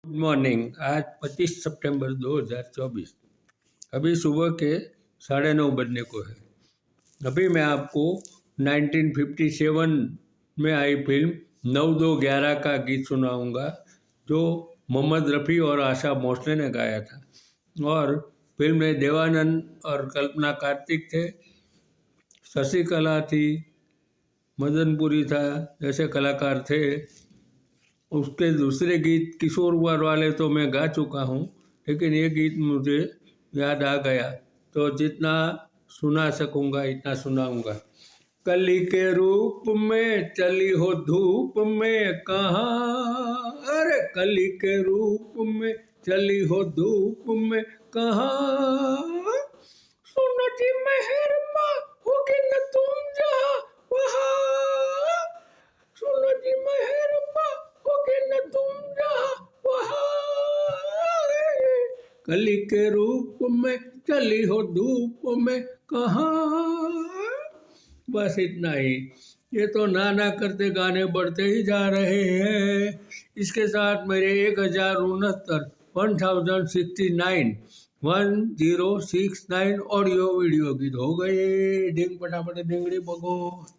Good morning. आज 25 सितंबर 2024। अभी सुबह के 9:30 बजने को है। अभी मैं आपको 1957 में आई फिल्म 9-2-11 का गीत सुनाऊंगा, जो मोहम्मद रफ़ी और आशा भोसले ने गाया था। और फिल्म में देवानंद और कल्पना कार्तिक थे, शशिकला थी, मदनपुरी था, जैसे कलाकार थे। उसके दूसरे गीत किशोर कुमार वाले तो मैं गा चुका हूँ, लेकिन ये गीत मुझे याद आ गया तो जितना सुना सकूँगा इतना सुनाऊँगा। कली के रूप में चली हो धूप में कहाँ, अरे कली के रूप में चली हो धूप में कहाँ, सुनो जी मेहरमा होगी न तुम जहाँ वहाँ, सुनो जी मेहरमा होगी न तुम जहाँ वहाँ, कली के रूप में चली हो धूप में कहाँ। बस इतना ही। ये तो ना करते गाने बढ़ते ही जा रहे हैं। इसके साथ मेरे 1069 ऑडियो वीडियो गीत हो गए। डिंग पटापट डिंगड़ी बगो।